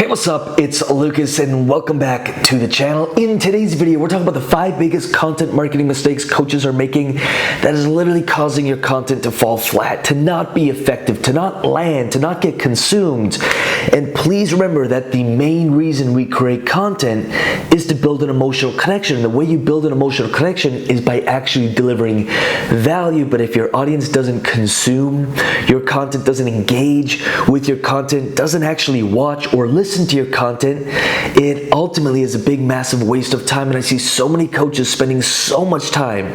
Hey, what's up? It's Lucas and welcome back to the channel. In today's video, we're talking about the 5 biggest content marketing mistakes coaches are making that is literally causing your content to fall flat, to not be effective, to not land, to not get consumed. And please remember that the main reason we create content is to build an emotional connection. The way you build an emotional connection is by actually delivering value. But if your audience doesn't consume your content, doesn't engage with your content, doesn't actually watch or listen to your content, it ultimately is a big, massive waste of time. And I see so many coaches spending so much time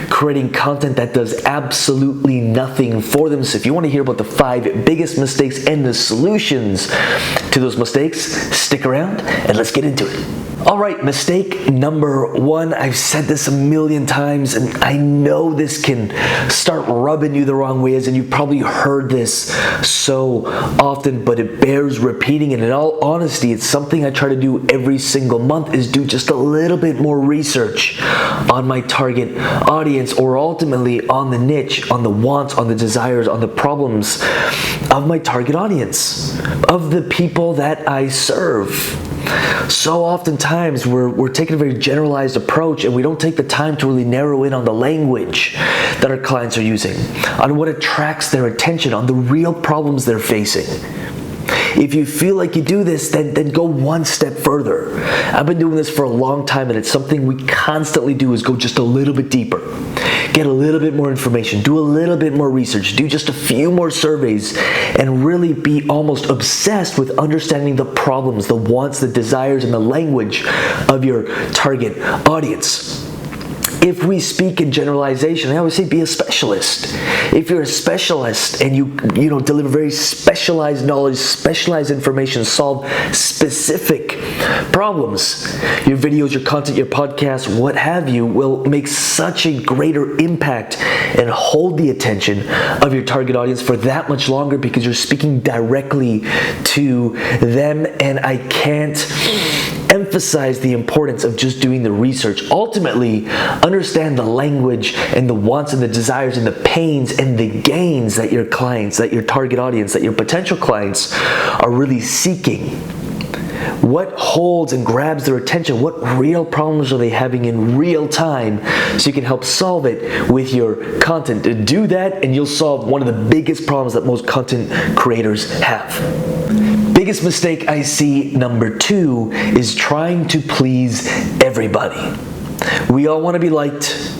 creating content that does absolutely nothing for them. So if you want to hear about the 5 biggest mistakes and the solutions to those mistakes, stick around and let's get into it. All right, mistake number 1. I've said this a million times, and I know this can start rubbing you the wrong ways, and you've probably heard this so often, but it bears repeating. And in all honesty, it's something I try to do every single month, is do just a little bit more research on my target audience, or ultimately on the niche, on the wants, on the desires, on the problems of my target audience, of the people that I serve. So oftentimes we're taking a very generalized approach, and we don't take the time to really narrow in on the language that our clients are using, on what attracts their attention, on the real problems they're facing. If you feel like you do this, then go one step further. I've been doing this for a long time, and it's something we constantly do, is go just a little bit deeper. Get a little bit more information, do a little bit more research, do just a few more surveys, and really be almost obsessed with understanding the problems, the wants, the desires, and the language of your target audience. If we speak in generalization, I always say be a specialist. If you're a specialist and you deliver very specialized knowledge, specialized information, solve specific problems, your videos, your content, your podcasts, what have you, will make such a greater impact and hold the attention of your target audience for that much longer, because you're speaking directly to them. And I can't emphasize the importance of just doing the research. Ultimately, understand the language and the wants and the desires and the pains and the gains that your clients, that your target audience, that your potential clients are really seeking. What holds and grabs their attention? What real problems are they having in real time, so you can help solve it with your content? Do that and you'll solve one of the biggest problems that most content creators have. Biggest mistake I see, number 2, is trying to please everybody. We all want to be liked.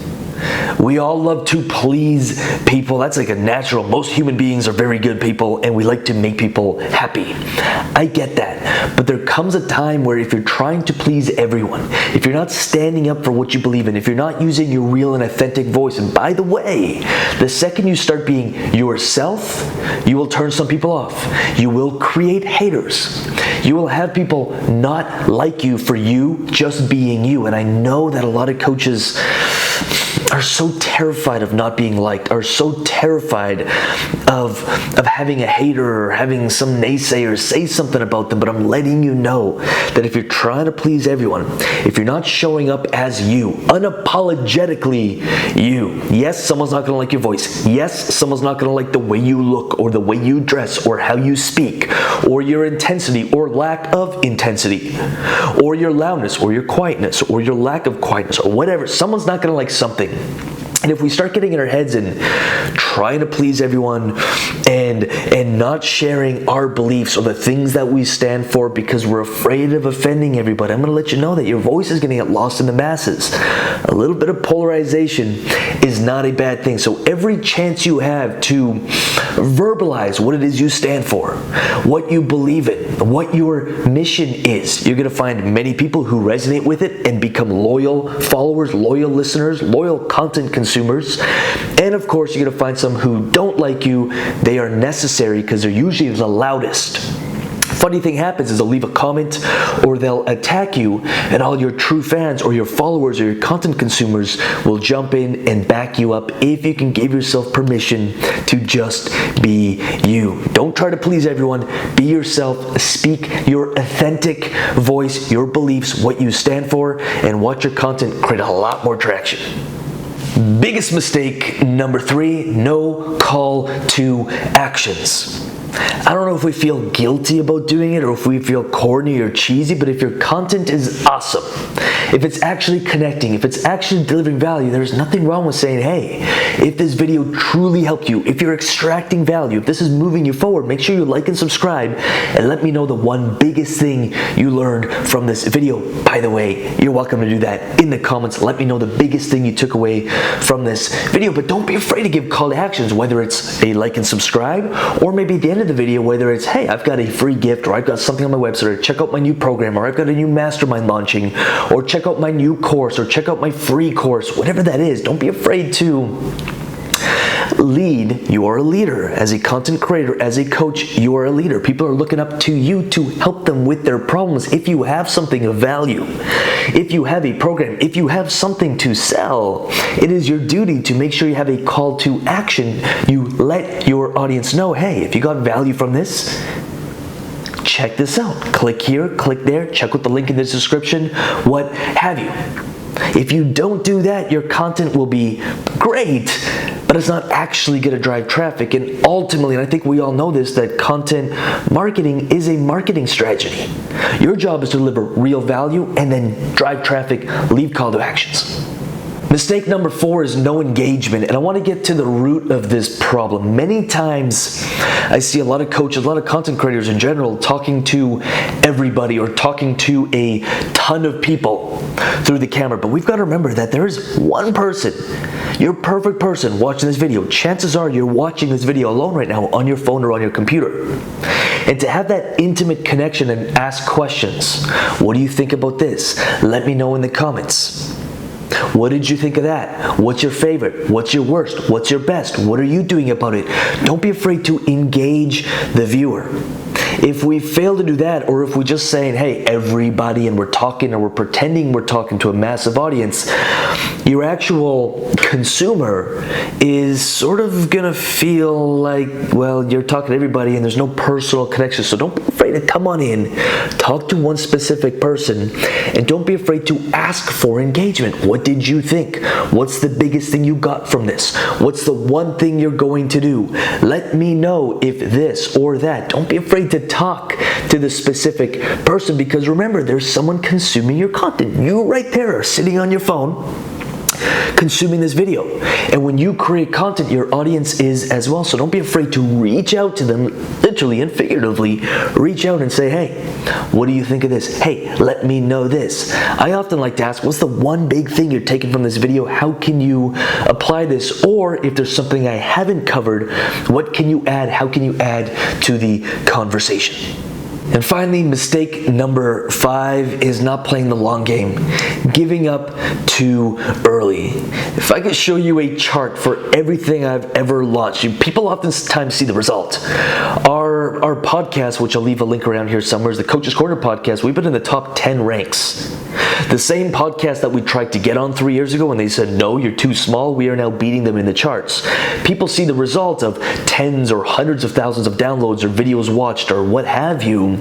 We all love to please people. That's like a natural. Most human beings are very good people, and we like to make people happy. I get that. But there comes a time where if you're trying to please everyone, if you're not standing up for what you believe in, if you're not using your real and authentic voice, and by the way, the second you start being yourself, you will turn some people off. You will create haters. You will have people not like you for you just being you. And I know that a lot of coaches are so terrified of not being liked, are so terrified of having a hater or having some naysayer say something about them. But I'm letting you know that if you're trying to please everyone, if you're not showing up as you, unapologetically you, yes, someone's not going to like your voice. Yes, someone's not going to like the way you look or the way you dress or how you speak or your intensity or lack of intensity or your loudness or your quietness or your lack of quietness or whatever. Someone's not going to like something. And if we start getting in our heads and trying to please everyone and not sharing our beliefs or the things that we stand for because we're afraid of offending everybody, I'm going to let you know that your voice is going to get lost in the masses. A little bit of polarization is not a bad thing. So every chance you have to verbalize what it is you stand for, what you believe in, what your mission is, you're going to find many people who resonate with it and become loyal followers, loyal listeners, loyal content consumers. And of course, you're going to find some who don't like you. They are necessary because they're usually the loudest. Funny thing happens is they'll leave a comment or they'll attack you, and all your true fans or your followers or your content consumers will jump in and back you up if you can give yourself permission to just be you. Don't try to please everyone. Be yourself. Speak your authentic voice, your beliefs, what you stand for, and watch your content create a lot more traction. Biggest mistake, number 3, no call to actions. I don't know if we feel guilty about doing it or if we feel corny or cheesy, but if your content is awesome, if it's actually connecting, if it's actually delivering value, there's nothing wrong with saying, hey, if this video truly helped you, if you're extracting value, if this is moving you forward, make sure you like and subscribe and let me know the one biggest thing you learned from this video. By the way, you're welcome to do that in the comments. Let me know the biggest thing you took away from this video, but don't be afraid to give call to actions, whether it's a like and subscribe, or maybe at the end of the video, whether it's, hey, I've got a free gift, or I've got something on my website, or check out my new program, or I've got a new mastermind launching, or check out my new course, or check out my free course, whatever that is. Don't be afraid to lead. You are a leader. As a content creator, as a coach, you are a leader. People are looking up to you to help them with their problems. If you have something of value, if you have a program, if you have something to sell, it is your duty to make sure you have a call to action. You let your audience know, hey, if you got value from this, check this out. Click here, click there, check out the link in the description, what have you. If you don't do that, your content will be great, but it's not actually going to drive traffic. And ultimately, and I think we all know this, that content marketing is a marketing strategy. Your job is to deliver real value and then drive traffic, leave call to actions. Mistake number 4 is no engagement, and I want to get to the root of this problem. Many times I see a lot of coaches, a lot of content creators in general talking to everybody or talking to a ton of people through the camera, but we've got to remember that there is one person, your perfect person watching this video. Chances are you're watching this video alone right now on your phone or on your computer. And to have that intimate connection and ask questions, what do you think about this? Let me know in the comments. What did you think of that? What's your favorite? What's your worst? What's your best? What are you doing about it? Don't be afraid to engage the viewer. If we fail to do that, or if we're just saying, hey, everybody, and we're talking or we're pretending we're talking to a massive audience, your actual consumer is sort of gonna feel like, well, you're talking to everybody and there's no personal connection. So don't be afraid to come on in, talk to one specific person, and don't be afraid to ask for engagement. What did you think? What's the biggest thing you got from this? What's the one thing you're going to do? Let me know if this or that. Don't be afraid to talk to the specific person, because remember, there's someone consuming your content. You right there are sitting on your phone consuming this video, and when you create content, your audience is as well. So don't be afraid to reach out to them, literally and figuratively. Reach out and say, hey, what do you think of this? Hey, let me know this. I often like to ask, what's the one big thing you're taking from this video? How can you apply this? Or if there's something I haven't covered, what can you add? How can you add to the conversation? And finally, mistake number 5 is not playing the long game, giving up too early. If I could show you a chart for everything I've ever launched, people oftentimes see the result. Our podcast, which I'll leave a link around here somewhere, is the Coach's Corner podcast. We've been in the top 10 ranks. The same podcast that we tried to get on 3 years ago, and they said, no, you're too small, we are now beating them in the charts. People see the result of tens or hundreds of thousands of downloads or videos watched or what have you,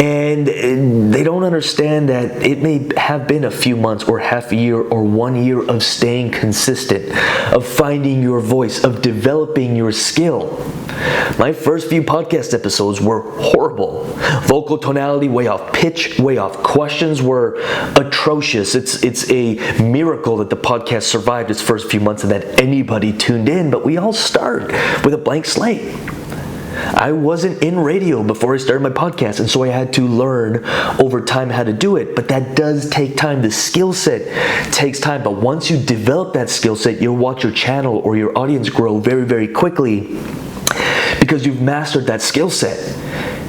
and they don't understand that it may have been a few months or half a year or 1 year of staying consistent, of finding your voice, of developing your skill. My first few podcast episodes were horrible. Vocal tonality way off, pitch way off, questions were atrocious. It's a miracle that the podcast survived its first few months and that anybody tuned in, but we all start with a blank slate. I wasn't in radio before I started my podcast, and so I had to learn over time how to do it, but that does take time. The skill set takes time, but once you develop that skill set, you'll watch your channel or your audience grow very, very quickly because you've mastered that skill set.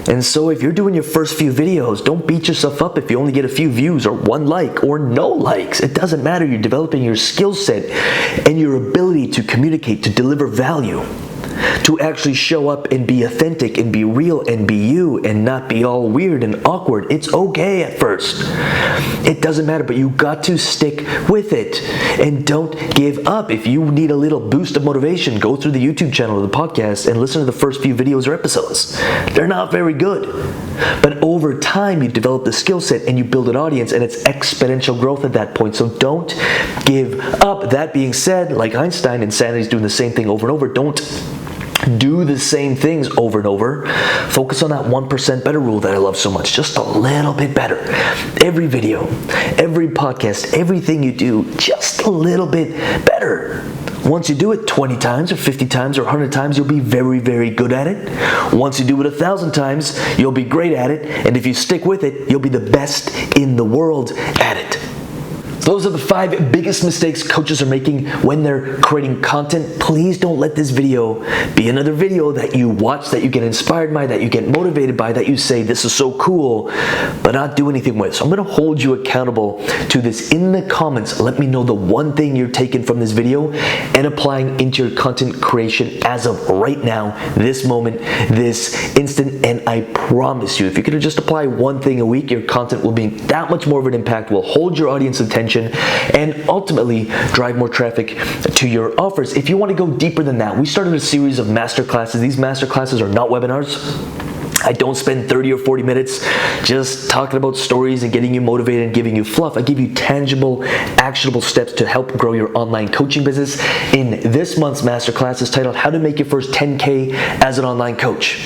And so if you're doing your first few videos, don't beat yourself up if you only get a few views or 1 like or no likes. It doesn't matter. You're developing your skill set and your ability to communicate, to deliver value, to actually show up and be authentic and be real and be you and not be all weird and awkward. It's okay at first. It doesn't matter, but you got to stick with it and don't give up. If you need a little boost of motivation, go through the YouTube channel or the podcast and listen to the first few videos or episodes. They're not very good, but over time you develop the skill set and you build an audience, and it's exponential growth at that point. So don't give up. That being said, like Einstein, insanity's doing the same thing over and over. Don't Do the same things over and over. Focus on that 1% better rule that I love so much, just a little bit better. Every video, every podcast, everything you do, just a little bit better. Once you do it 20 times or 50 times or 100 times, you'll be very, very good at it. Once you do it 1,000 times, you'll be great at it. And if you stick with it, you'll be the best in the world at it. Those are the 5 biggest mistakes coaches are making when they're creating content. Please don't let this video be another video that you watch, that you get inspired by, that you get motivated by, that you say, this is so cool, but not do anything with. So I'm gonna hold you accountable to this in the comments. Let me know the one thing you're taking from this video and applying into your content creation as of right now, this moment, this instant. And I promise you, if you could just apply one thing a week, your content will be that much more of an impact, will hold your audience attention, and ultimately drive more traffic to your offers. If you want to go deeper than that, we started a series of masterclasses. These masterclasses are not webinars. I don't spend 30 or 40 minutes just talking about stories and getting you motivated and giving you fluff. I give you tangible, actionable steps to help grow your online coaching business. In this month's masterclass is titled How to Make Your First 10K as an Online Coach.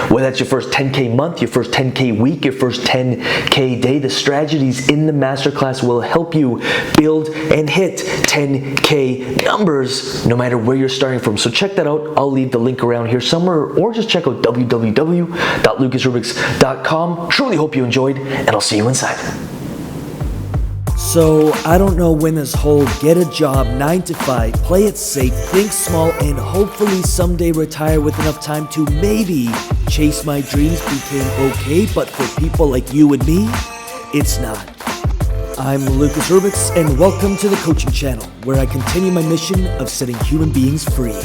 Whether that's your first 10K month, your first 10K week, your first 10K day, the strategies in the masterclass will help you build and hit 10K numbers no matter where you're starting from. So check that out. I'll leave the link around here somewhere, or just check out www.lucasrubix.com. Truly hope you enjoyed, and I'll see you inside. So, I don't know when this whole get a job 9 to 5, play it safe, think small, and hopefully someday retire with enough time to maybe chase my dreams became okay, but for people like you and me, it's not. I'm Lucas Rubix, and welcome to the coaching channel, where I continue my mission of setting human beings free.